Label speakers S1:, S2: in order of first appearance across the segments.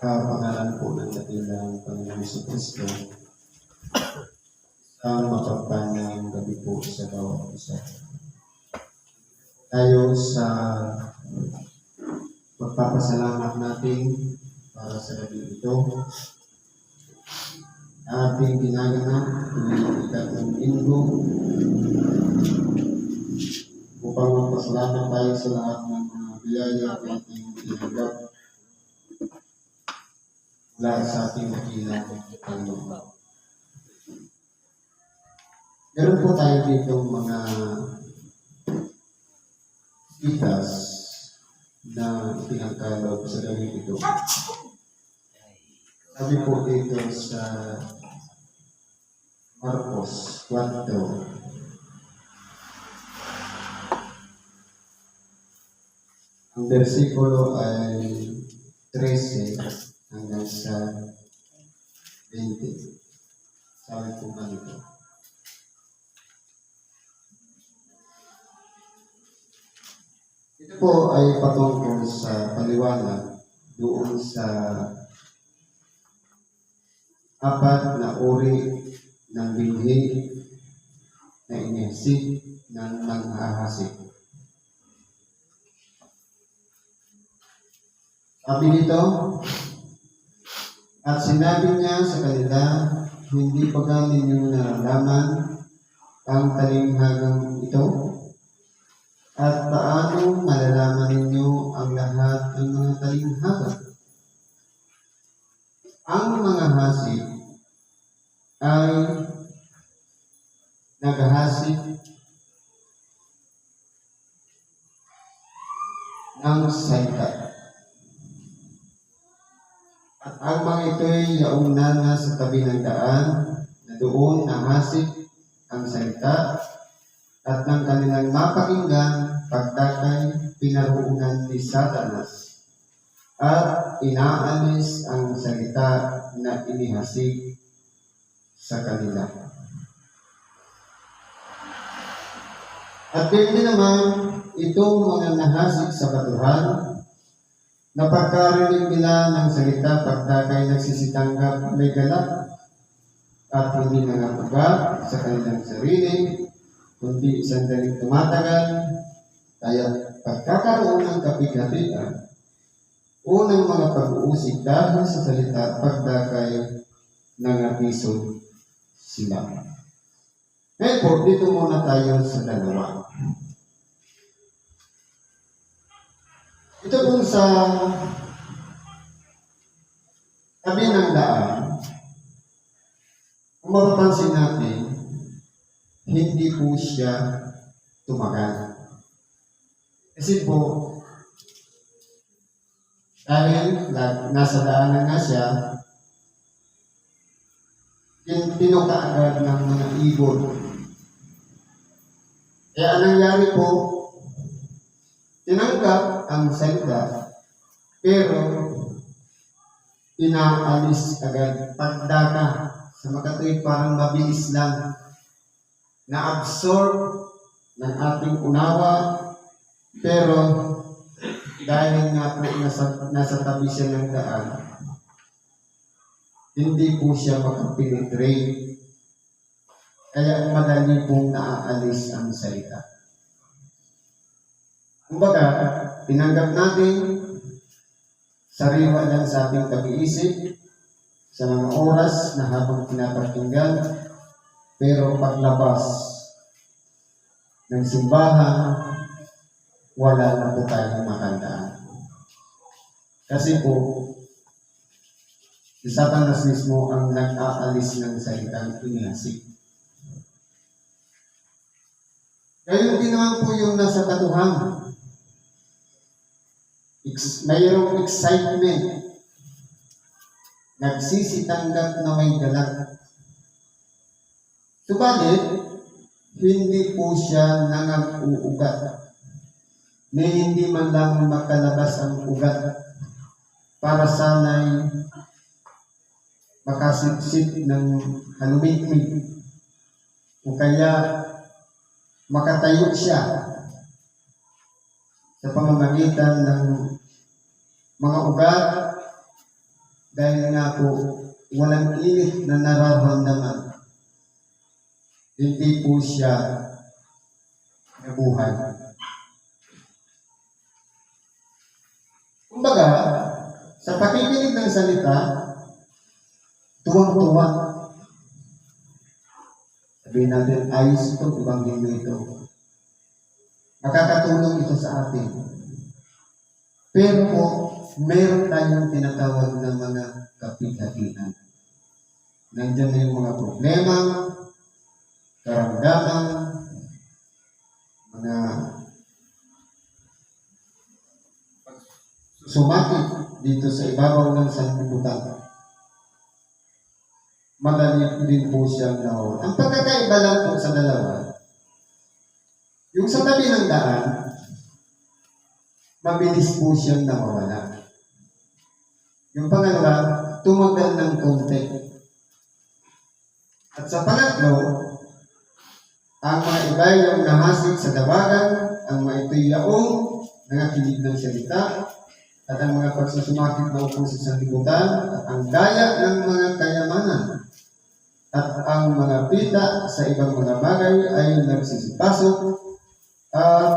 S1: Pangalan po ng dakilang Panginoon Jesucristo, ang mapagpalang gabi po sa bawat isa. Tayo sa magpapasalamat natin para sa gabi ito. Ating ginaganap tuwing ikatlong linggo upang magpasalamat tayo sa lahat ng mga biyaya ating tinanggap mula sa ating dakilang Panginoon. Meron po tayo dito mga itas na pinagkaloob sa gabi ito. Sabi po dito sa Marcos 4, ang versikulo ay 13 hanggang sa 20. Sabi po ganito. Ito po ay patungkol sa paliwanag doon sa apat na uri ng binhi na inisip ng manghahasik. Sabi nito, at sinabi niya sa kanila, hindi pa ba ninyo nalalaman ang talinghagang ito? At paano malalaman ninyo ang lahat ng mga talinghaga? Ang mga hasik ay naghahasik ng salita. At ang mga ito ay yauna na sa tabi ng daan na doon nahasik ang salita at ng kanilang mapakinggan pagdakay pinaroonan ni Satanas at inaalis ang salita na inihasik sa kanila. At din naman itong mga nahasik sa batuhan na pagkarinig nila ng salita pagdakay nagsisitanggap may galak at hindi nangapagat sa kanilang sarili, kundi sandaling tumatagal, kaya pagkakaroon ng kapigatian, unang mga pag-uusig dahil sa salita pagdakay nangatisod sila. Ngayon po, dito muna tayo sa dalawa. Ito po sa tabi ng daan, kung mapapansin natin, hindi po siya tumagal. Kasi po, dahil nasa daanan nga siya, tinuka agad ng mga ibon. Kaya anong nangyari po, tinanggap ang salita, pero inaalis agad pagdaka. Sa makatuwid parang mabilis lang. Na-absorb ng ating unawa, pero dahil nga po nasa tabi siya ng daan, hindi po siya makapenetrate. Kaya madali pong naaalis ang salita. Kumbaga, tinanggap natin sariwa lang sa ating pag-iisip sa mga oras na habang pinapakinggan, pero paglabas ng simbahan, wala na po tayong matandaan. Kasi po, si Satanas mismo ang nag-aalis ng salitang inihasik. Gayon din naman po yung nasa katuhan. Mayroong excitement. Nagsisitanggap na may galak. Subalit, hindi po siya nangag-uugat. ni hindi man lang makalabas ang ugat para sana'y makasipsip ng halumikmik o kaya makatayo siya sa pamamagitan ng mga ugat dahil nga po walang init na nararamdaman. Hindi po siya nabuhay. Kumbaga, sa pakikinig ng salita, tuwang-tuwa. Sabihin natin, ayos ito, ebanghelyo ito. Makakatulong ito sa atin. Pero po, meron tayong tinatawag na mga kapighatian. Nandiyan na yung mga problema, karamdaman, mga sumakit dito sa ibabaw ng sanlibutan. Madali din po siyang nawala. Ang pagkakaiba lang po sa dalawa, yung sa tabi ng daan, mabilis po siyang nawawala. Yung pangalawa, tumagal ng konti. At sa pangatlo, ang mga iba yung nahasik sa dawagan, ang mga ito'y yaong nangakinig ng salita, at ang mga pagsusumakit na upo sa sanlibutan, at ang daya ng mga kayamanan, at ang mga pita sa ibang mga bagay ay nagsisipasok, at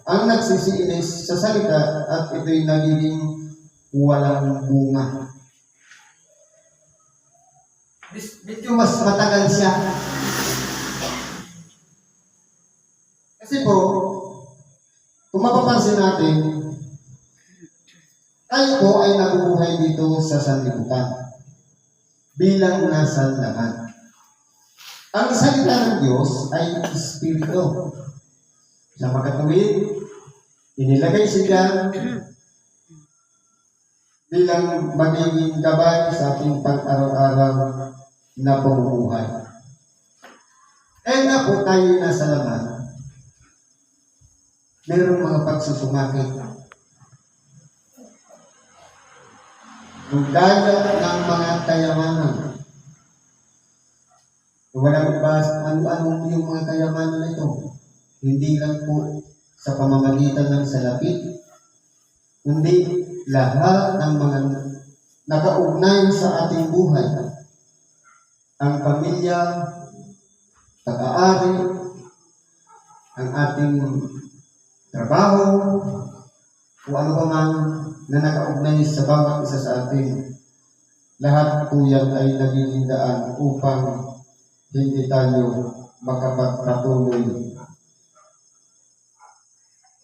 S1: ang nagsisiinis sa salita, at ito'y nagiging walang bunga. Medyo mas matagal siya. Kasi po, kung mapapansin natin, tayo po ay nabubuhay dito sa sanlibutan bilang nasa laman. Ang salita ng Diyos ay Espiritu. Sa makatuwid, inilagay siya bilang magiging gabay sa ating pang-araw-araw na pamumuhay. Kaya nga po tayo nasa laman, mayroong mga pagsusumakit. Yung daya ng mga kayamanan. Walang iba, ano-ano yung mga kayamanan na ito. Hindi lang po sa pamamagitan ng salapit, kundi lahat ng mga nakaugnay sa ating buhay. Ang pamilya, pag-aari, ang ating trabaho, o ano pa man na nakaugnay sa bawat isa sa atin. Lahat po yan ay naging daan upang hindi tayo makapagpatuloy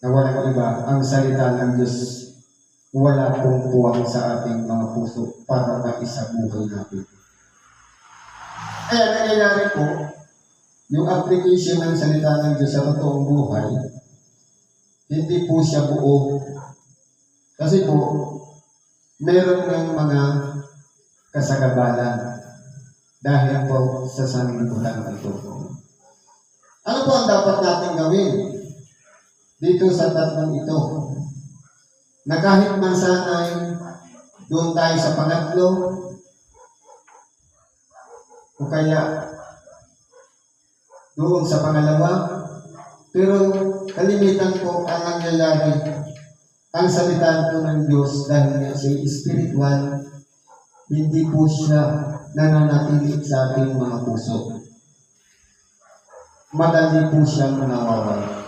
S1: na walang iba. Ang salita ng Diyos wala pong puwang sa ating mga puso para maisabuhay natin. Kaya nangyayari po, yung application ng salita ng Diyos sa totoong buhay, hindi po siya buo. Kasi po, meron ng mga kasagabalan dahil po sa sanlibutan ito. Ano po ang dapat natin gawin dito sa tatlong ito? Na kahit man sana'y doon tayo sa pangatlo, o kaya doon sa pangalawa, pero kalimitan po ang nangyayari. Ang salita po ng Diyos dahil nga siya spiritual, hindi po siya nananatili sa ating mga puso. Madali po siyang nawawala.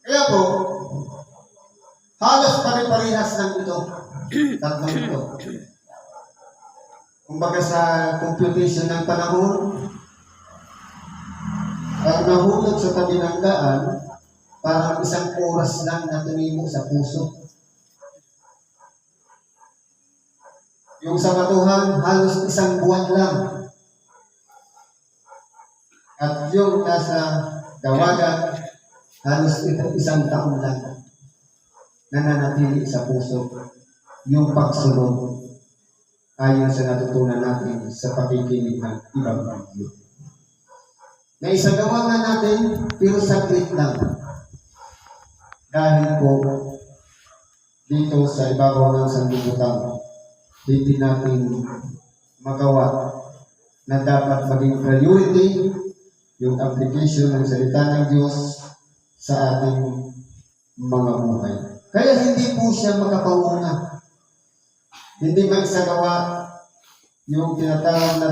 S1: Kaya po, halos pare-parehas lang ito. Tatlong ito. Kumbaga sa computation ng panahon, ang nahulog sa tabi ng daan, parang isang oras lang na tumimo sa puso. Yung sa matuhan, halos isang buwan lang. At yung nasa dawagan, halos isang taon lang nananatili sa puso yung pagsunod ayon sa natutunan natin sa pakikinig ng ibang bagyo. na isagawa nga natin, pero saglit lang. Dahil po, dito sa ibabaw ng sanlibutan, hindi natin magawa na dapat maging priority yung application ng salita ng Diyos sa ating mga buhay. Kaya hindi po siya makapanguna. Hindi maisagawa yung tinatawag na